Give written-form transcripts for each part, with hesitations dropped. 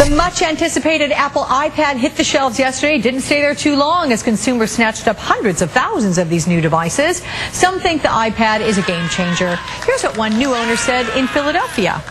The much-anticipated Apple iPad hit the shelves yesterday. Didn't stay there too long as consumers snatched up hundreds of thousands of these new devices. Some think the iPad is a game changer. Here's what one new owner said in Philadelphia.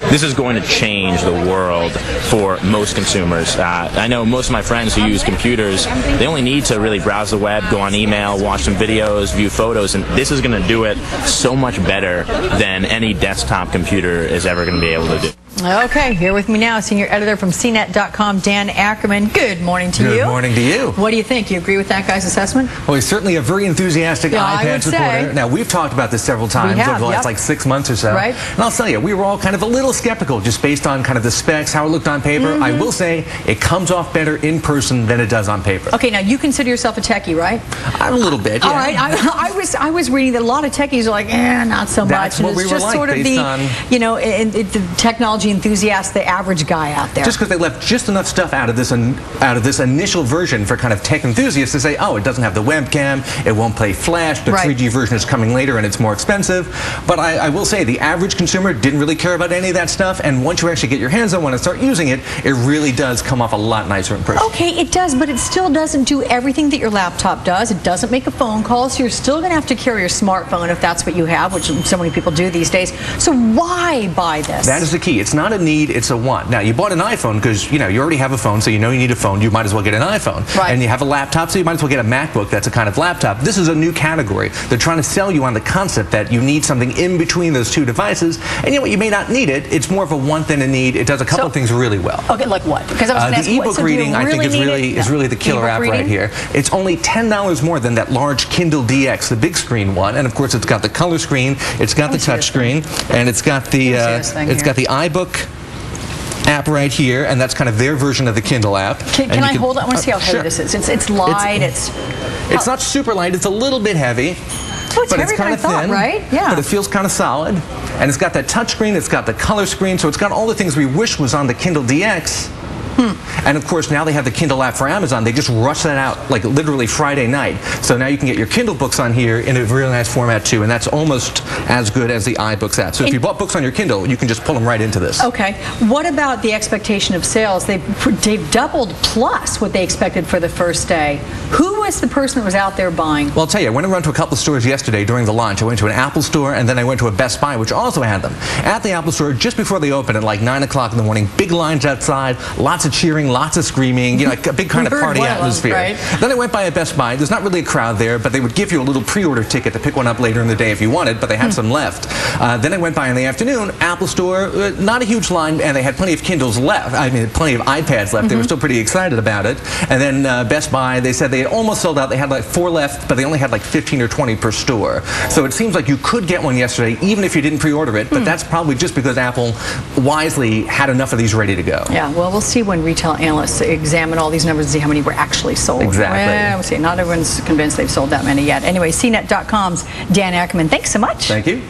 This is going to change the world for most consumers. I know most of my friends who use computers, they only need to really browse the web, go on email, watch some videos, view photos, and this is going to do it so much better than any desktop computer is ever going to be able to do. Okay, here with me now, senior editor from CNET.com, Dan Ackerman. Good morning to you. Good morning to you. What do you think? Do you agree with that guy's assessment? Well, he's certainly a very enthusiastic iPad supporter. Now, we've talked about this several times over the last like 6 months or so. Right. And I'll tell you, we were all kind of a little skeptical just based on kind of the specs, how it looked on paper. I will say it comes off better in person than it does on paper. Okay, now you consider yourself a techie, right? A little bit, yeah. All right, I was reading that a lot of techies are like, not so much. That's what we were like, sort of based on, you know, the technology enthusiast, the average guy out there. Just because they left just enough stuff out of this initial version for kind of tech enthusiasts to say, oh, it doesn't have the webcam, it won't play Flash, the 3G version is coming later and it's more expensive. But I will say the average consumer didn't really care about any of that stuff, and once you actually get your hands on one and start using it, it really does come off a lot nicer in person. Okay, it does, but it still doesn't do everything that your laptop does. It doesn't make a phone call, so you're still going to have to carry your smartphone if that's what you have, which so many people do these days. So why buy this? That is the key. It's not a need, it's a want. Now, you bought an iPhone because, you know, you already have a phone, so you know you need a phone. You might as well get an iPhone. Right. And you have a laptop, so you might as well get a MacBook. That's a kind of laptop. This is a new category. They're trying to sell you on the concept that you need something in between those two devices, and you know what, you may not need it. It's more of a want than a need. It does a couple of things really well. Okay, like what? Because I was going to ask, the ebook reading, I think, is really the killer app right here. It's only $10 more than that large Kindle DX, the big screen one, and of course it's got the color screen, it's got the touch screen, and it's got the iBook app right here, and that's kind of their version of the Kindle app. Can I hold it? I want to see how heavy this is. It's light. It's not super light. It's a little bit heavy. Oh, but it's kind of thin, right? Yeah. But it feels kind of solid. And it's got that touch screen, it's got the color screen, so it's got all the things we wish was on the Kindle DX. And of course, now they have the Kindle app for Amazon. They just rushed that out like literally Friday night. So now you can get your Kindle books on here in a really nice format too, and that's almost as good as the iBooks app. So if you bought books on your Kindle, you can just pull them right into this. Okay. What about the expectation of sales? They've doubled plus what they expected for the first day. Who was the person that was out there buying? Well, I'll tell you, I went around to a couple of stores yesterday during the launch. I went to an Apple store, and then I went to a Best Buy, which also had them. At the Apple store, just before they opened at like 9 o'clock in the morning, big lines outside, lots of cheering, lots of screaming, you know, a big kind of party atmosphere. Right. Then I went by a Best Buy. There's not really a crowd there, but they would give you a little pre-order ticket to pick one up later in the day if you wanted, but they had some left. Then I went by in the afternoon, Apple store, not a huge line, and they had plenty of Kindles left. I mean, plenty of iPads left. They were still pretty excited about it. And then Best Buy, they said they had almost sold out. They had like 4 left, but they only had like 15 or 20 per store. So it seems like you could get one yesterday, even if you didn't pre-order it, but that's probably just because Apple wisely had enough of these ready to go. Yeah, well, we'll see when retail analysts examine all these numbers and see how many were actually sold. Exactly. Well, we'll see. Not everyone's convinced they've sold that many yet. Anyway, CNET.com's Dan Ackerman. Thanks so much. Thank you.